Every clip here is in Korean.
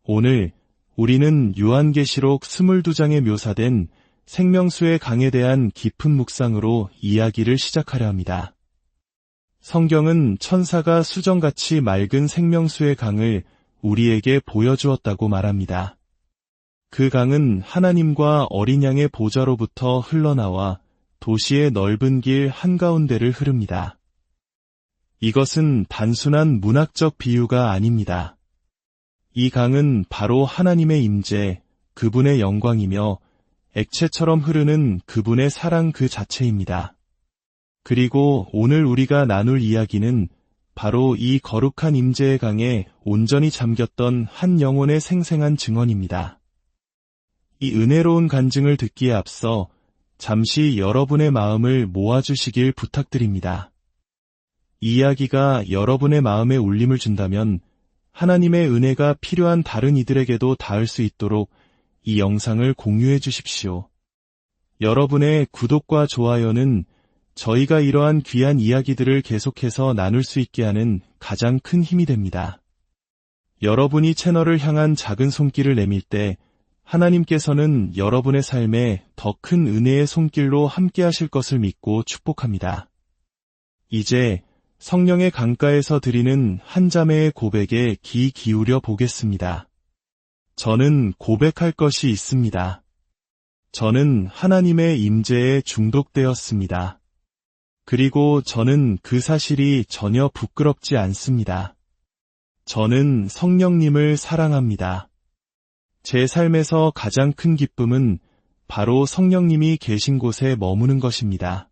오늘 우리는 요한계시록 22장에 묘사된 생명수의 강에 대한 깊은 묵상으로 이야기를 시작하려 합니다. 성경은 천사가 수정같이 맑은 생명수의 강을 우리에게 보여주었다고 말합니다. 그 강은 하나님과 어린 양의 보좌로부터 흘러나와 도시의 넓은 길 한가운데를 흐릅니다. 이것은 단순한 문학적 비유가 아닙니다. 이 강은 바로 하나님의 임재, 그분의 영광이며 액체처럼 흐르는 그분의 사랑 그 자체입니다. 그리고 오늘 우리가 나눌 이야기는 바로 이 거룩한 임재의 강에 온전히 잠겼던 한 영혼의 생생한 증언입니다. 이 은혜로운 간증을 듣기에 앞서 잠시 여러분의 마음을 모아주시길 부탁드립니다. 이 이야기가 여러분의 마음에 울림을 준다면 하나님의 은혜가 필요한 다른 이들에게도 닿을 수 있도록 이 영상을 공유해 주십시오. 여러분의 구독과 좋아요는 저희가 이러한 귀한 이야기들을 계속해서 나눌 수 있게 하는 가장 큰 힘이 됩니다. 여러분이 채널을 향한 작은 손길을 내밀 때 하나님께서는 여러분의 삶에 더 큰 은혜의 손길로 함께 하실 것을 믿고 축복합니다. 이제 성령의 강가에서 드리는 한 자매의 고백에 귀 기울여 보겠습니다. 저는 고백할 것이 있습니다. 저는 하나님의 임재에 중독되었습니다. 그리고 저는 그 사실이 전혀 부끄럽지 않습니다. 저는 성령님을 사랑합니다. 제 삶에서 가장 큰 기쁨은 바로 성령님이 계신 곳에 머무는 것입니다.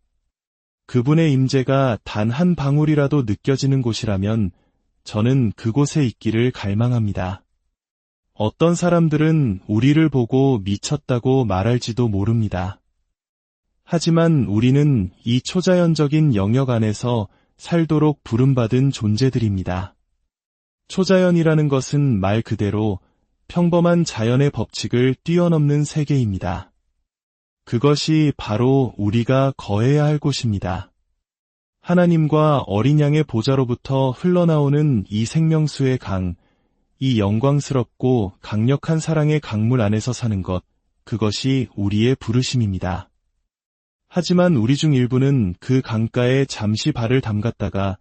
그분의 임재가 단 한 방울이라도 느껴지는 곳이라면 저는 그곳에 있기를 갈망합니다. 어떤 사람들은 우리를 보고 미쳤다고 말할지도 모릅니다. 하지만 우리는 이 초자연적인 영역 안에서 살도록 부름받은 존재들입니다. 초자연이라는 것은 말 그대로 평범한 자연의 법칙을 뛰어넘는 세계입니다. 그것이 바로 우리가 거해야 할 곳입니다. 하나님과 어린 양의 보좌로부터 흘러나오는 이 생명수의 강, 이 영광스럽고 강력한 사랑의 강물 안에서 사는 것, 그것이 우리의 부르심입니다. 하지만 우리 중 일부는 그 강가에 잠시 발을 담갔다가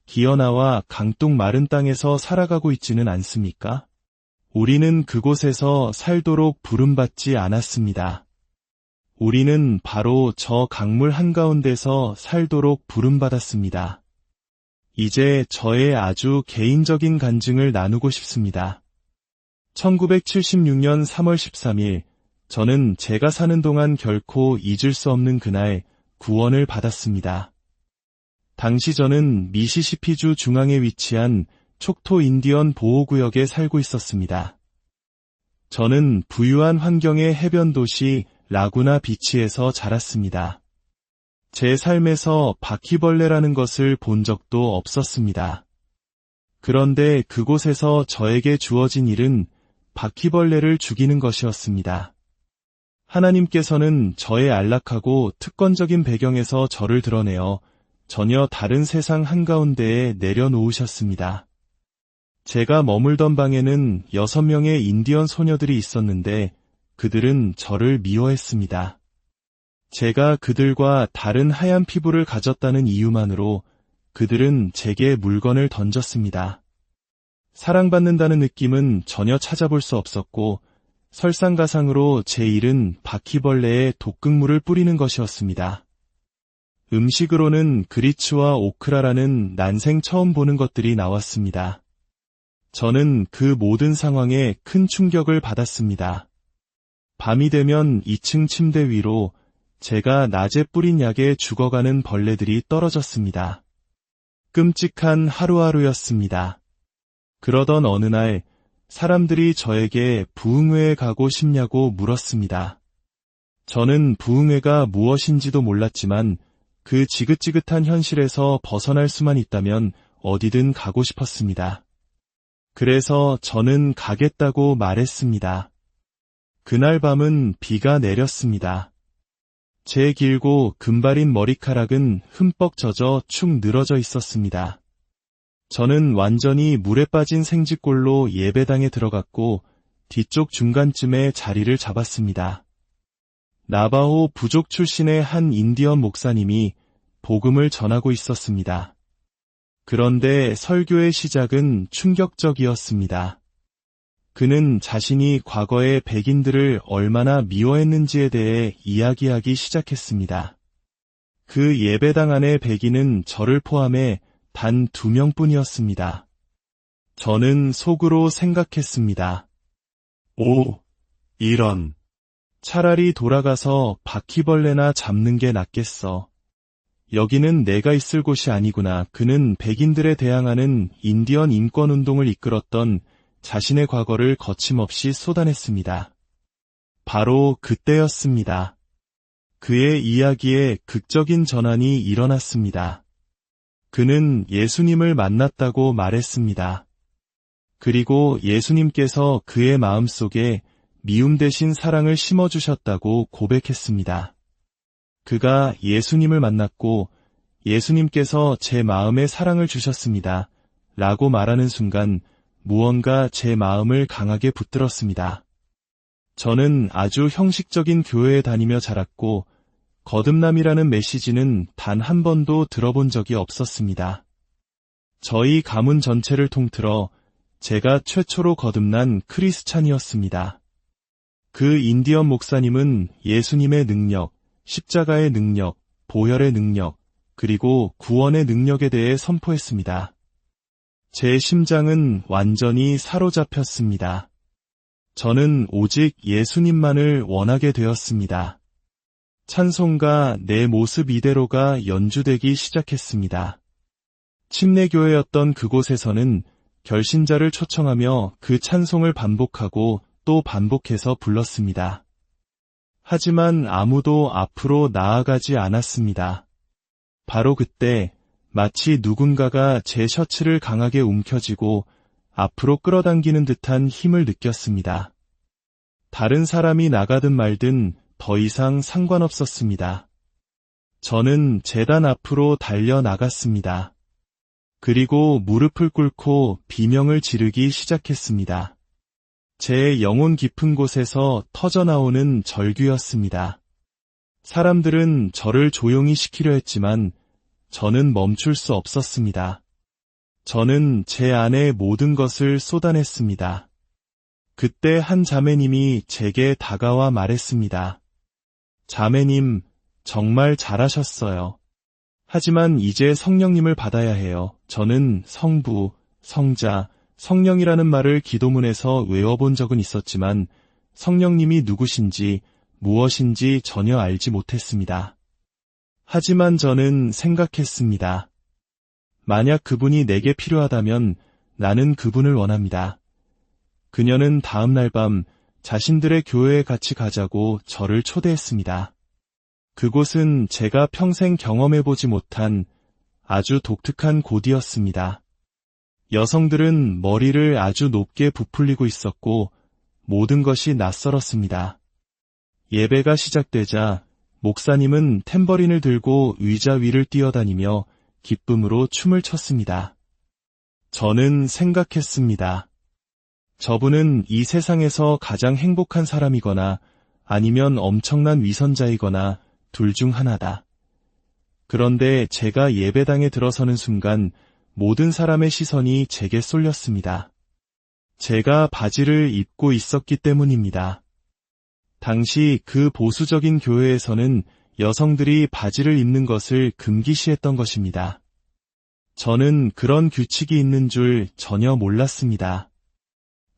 기어나와 강둑 마른 땅에서 살아가고 있지는 않습니까? 우리는 그곳에서 살도록 부름받지 않았습니다. 우리는 바로 저 강물 한가운데서 살도록 부름받았습니다. 이제 저의 아주 개인적인 간증을 나누고 싶습니다. 1976년 3월 13일, 저는 제가 사는 동안 결코 잊을 수 없는 그날 구원을 받았습니다. 당시 저는 미시시피주 중앙에 위치한 촉토 인디언 보호구역에 살고 있었습니다. 저는 부유한 환경의 해변 도시 라구나 비치에서 자랐습니다. 제 삶에서 바퀴벌레라는 것을 본 적도 없었습니다. 그런데 그곳에서 저에게 주어진 일은 바퀴벌레를 죽이는 것이었습니다. 하나님께서는 저의 안락하고 특권적인 배경에서 저를 드러내어 전혀 다른 세상 한가운데에 내려놓으셨습니다. 제가 머물던 방에는 6명의 인디언 소녀들이 있었는데 그들은 저를 미워했습니다. 제가 그들과 다른 하얀 피부를 가졌다는 이유만으로 그들은 제게 물건을 던졌습니다. 사랑받는다는 느낌은 전혀 찾아볼 수 없었고 설상가상으로 제 일은 바퀴벌레에 독극물을 뿌리는 것이었습니다. 음식으로는 그리츠와 오크라라는 난생 처음 보는 것들이 나왔습니다. 저는 그 모든 상황에 큰 충격을 받았습니다. 밤이 되면 2층 침대 위로 제가 낮에 뿌린 약에 죽어가는 벌레들이 떨어졌습니다. 끔찍한 하루하루였습니다. 그러던 어느 날 사람들이 저에게 부흥회에 가고 싶냐고 물었습니다. 저는 부흥회가 무엇인지도 몰랐지만 그 지긋지긋한 현실에서 벗어날 수만 있다면 어디든 가고 싶었습니다. 그래서 저는 가겠다고 말했습니다. 그날 밤은 비가 내렸습니다. 제 길고 금발인 머리카락은 흠뻑 젖어 축 늘어져 있었습니다. 저는 완전히 물에 빠진 생쥐꼴로 예배당에 들어갔고 뒤쪽 중간쯤에 자리를 잡았습니다. 나바호 부족 출신의 한 인디언 목사님이 복음을 전하고 있었습니다. 그런데 설교의 시작은 충격적이었습니다. 그는 자신이 과거에 백인들을 얼마나 미워했는지에 대해 이야기하기 시작했습니다. 그 예배당 안의 백인은 저를 포함해 단 2명뿐이었습니다. 저는 속으로 생각했습니다. 오, 이런. 차라리 돌아가서 바퀴벌레나 잡는 게 낫겠어. 여기는 내가 있을 곳이 아니구나. 그는 백인들에 대항하는 인디언 인권운동을 이끌었던 자신의 과거를 거침없이 쏟아냈습니다. 바로 그때였습니다. 그의 이야기에 극적인 전환이 일어났습니다. 그는 예수님을 만났다고 말했습니다. 그리고 예수님께서 그의 마음속에 미움 대신 사랑을 심어주셨다고 고백했습니다. 그가 예수님을 만났고 예수님께서 제 마음에 사랑을 주셨습니다. 라고 말하는 순간 무언가 제 마음을 강하게 붙들었습니다. 저는 아주 형식적인 교회에 다니며 자랐고 거듭남이라는 메시지는 단 한 번도 들어본 적이 없었습니다. 저희 가문 전체를 통틀어 제가 최초로 거듭난 크리스찬이었습니다. 그 인디언 목사님은 예수님의 능력, 십자가의 능력, 보혈의 능력, 그리고 구원의 능력에 대해 선포했습니다. 제 심장은 완전히 사로잡혔습니다. 저는 오직 예수님만을 원하게 되었습니다. 찬송가 내 모습 이대로가 연주되기 시작했습니다. 침례교회였던 그곳에서는 결신자를 초청하며 그 찬송을 반복하고 또 반복해서 불렀습니다. 하지만 아무도 앞으로 나아가지 않았습니다. 바로 그때 마치 누군가가 제 셔츠를 강하게 움켜쥐고 앞으로 끌어당기는 듯한 힘을 느꼈습니다. 다른 사람이 나가든 말든 더 이상 상관없었습니다. 저는 제단 앞으로 달려나갔습니다. 그리고 무릎을 꿇고 비명을 지르기 시작했습니다. 제 영혼 깊은 곳에서 터져나오는 절규였습니다. 사람들은 저를 조용히 시키려 했지만 저는 멈출 수 없었습니다. 저는 제 안에 모든 것을 쏟아냈습니다. 그때 한 자매님이 제게 다가와 말했습니다. 자매님, 정말 잘하셨어요. 하지만 이제 성령님을 받아야 해요. 저는 성부, 성자, 성령이라는 말을 기도문에서 외워본 적은 있었지만 성령님이 누구신지 무엇인지 전혀 알지 못했습니다. 하지만 저는 생각했습니다. 만약 그분이 내게 필요하다면 나는 그분을 원합니다. 그녀는 다음 날 밤 자신들의 교회에 같이 가자고 저를 초대했습니다. 그곳은 제가 평생 경험해보지 못한 아주 독특한 곳이었습니다. 여성들은 머리를 아주 높게 부풀리고 있었고 모든 것이 낯설었습니다. 예배가 시작되자 목사님은 탬버린을 들고 의자 위를 뛰어다니며 기쁨으로 춤을 췄습니다. 저는 생각했습니다. 저분은 이 세상에서 가장 행복한 사람이거나 아니면 엄청난 위선자이거나 둘 중 하나다. 그런데 제가 예배당에 들어서는 순간 모든 사람의 시선이 제게 쏠렸습니다. 제가 바지를 입고 있었기 때문입니다. 당시 그 보수적인 교회에서는 여성들이 바지를 입는 것을 금기시했던 것입니다. 저는 그런 규칙이 있는 줄 전혀 몰랐습니다.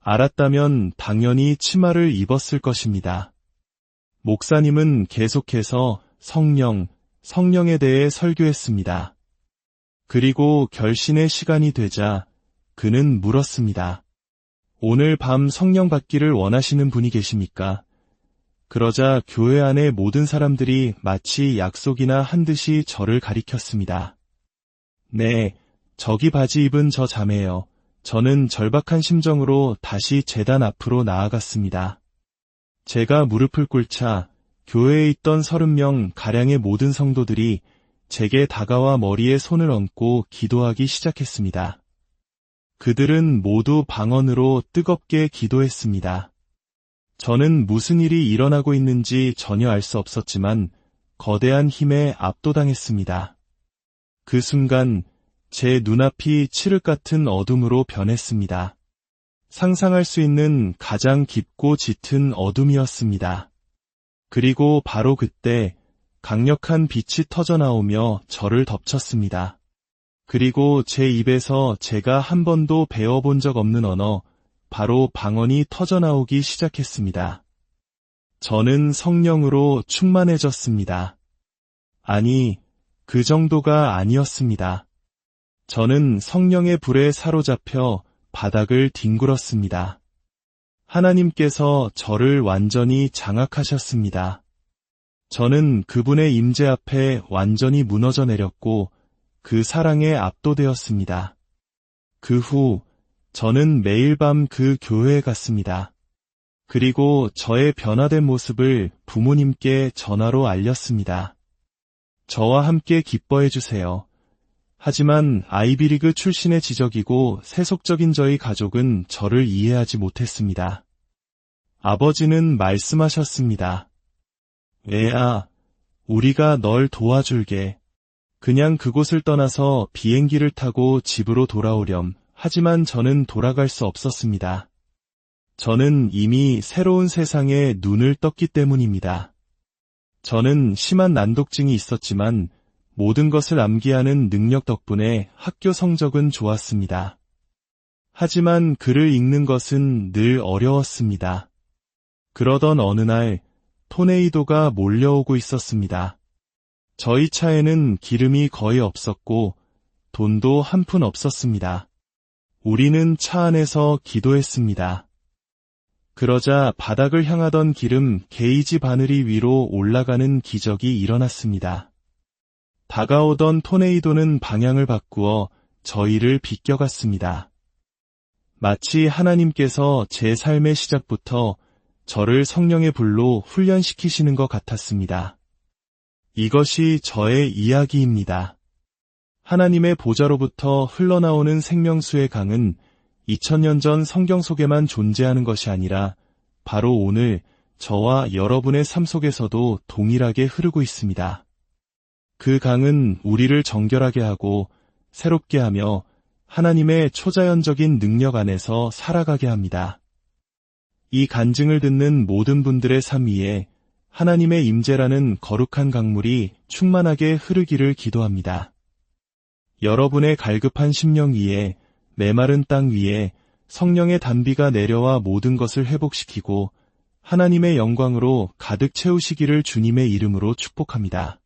알았다면 당연히 치마를 입었을 것입니다. 목사님은 계속해서 성령에 대해 설교했습니다. 그리고 결신의 시간이 되자 그는 물었습니다. 오늘 밤 성령 받기를 원하시는 분이 계십니까? 그러자 교회 안의 모든 사람들이 마치 약속이나 한 듯이 저를 가리켰습니다. 네, 저기 바지 입은 저 자매요. 저는 절박한 심정으로 다시 제단 앞으로 나아갔습니다. 제가 무릎을 꿇자 교회에 있던 30명 가량의 모든 성도들이 제게 다가와 머리에 손을 얹고 기도하기 시작했습니다. 그들은 모두 방언으로 뜨겁게 기도했습니다. 저는 무슨 일이 일어나고 있는지 전혀 알 수 없었지만 거대한 힘에 압도당했습니다. 그 순간 제 눈앞이 칠흑 같은 어둠으로 변했습니다. 상상할 수 있는 가장 깊고 짙은 어둠이었습니다. 그리고 바로 그때 강력한 빛이 터져나오며 저를 덮쳤습니다. 그리고 제 입에서 제가 한 번도 배워본 적 없는 언어, 바로 방언이 터져나오기 시작했습니다. 저는 성령으로 충만해졌습니다. 아니, 그 정도가 아니었습니다. 저는 성령의 불에 사로잡혀 바닥을 뒹굴었습니다. 하나님께서 저를 완전히 장악하셨습니다. 저는 그분의 임재 앞에 완전히 무너져 내렸고 그 사랑에 압도되었습니다. 그 후 저는 매일 밤 그 교회에 갔습니다. 그리고 저의 변화된 모습을 부모님께 전화로 알렸습니다. 저와 함께 기뻐해 주세요. 하지만 아이비리그 출신의 지적이고 세속적인 저희 가족은 저를 이해하지 못했습니다. 아버지는 말씀하셨습니다. 애야, 우리가 널 도와줄게. 그냥 그곳을 떠나서 비행기를 타고 집으로 돌아오렴. 하지만 저는 돌아갈 수 없었습니다. 저는 이미 새로운 세상에 눈을 떴기 때문입니다. 저는 심한 난독증이 있었지만 모든 것을 암기하는 능력 덕분에 학교 성적은 좋았습니다. 하지만 글을 읽는 것은 늘 어려웠습니다. 그러던 어느 날 토네이도가 몰려오고 있었습니다. 저희 차에는 기름이 거의 없었고 돈도 한 푼 없었습니다. 우리는 차 안에서 기도했습니다. 그러자 바닥을 향하던 기름 게이지 바늘이 위로 올라가는 기적이 일어났습니다. 다가오던 토네이도는 방향을 바꾸어 저희를 비껴갔습니다. 마치 하나님께서 제 삶의 시작부터 저를 성령의 불로 훈련시키시는 것 같았습니다. 이것이 저의 이야기입니다. 하나님의 보좌로부터 흘러나오는 생명수의 강은 2000년 전 성경 속에만 존재하는 것이 아니라 바로 오늘 저와 여러분의 삶 속에서도 동일하게 흐르고 있습니다. 그 강은 우리를 정결하게 하고 새롭게 하며 하나님의 초자연적인 능력 안에서 살아가게 합니다. 이 간증을 듣는 모든 분들의 삶 위에 하나님의 임재라는 거룩한 강물이 충만하게 흐르기를 기도합니다. 여러분의 갈급한 심령 위에, 메마른 땅 위에 성령의 단비가 내려와 모든 것을 회복시키고 하나님의 영광으로 가득 채우시기를 주님의 이름으로 축복합니다.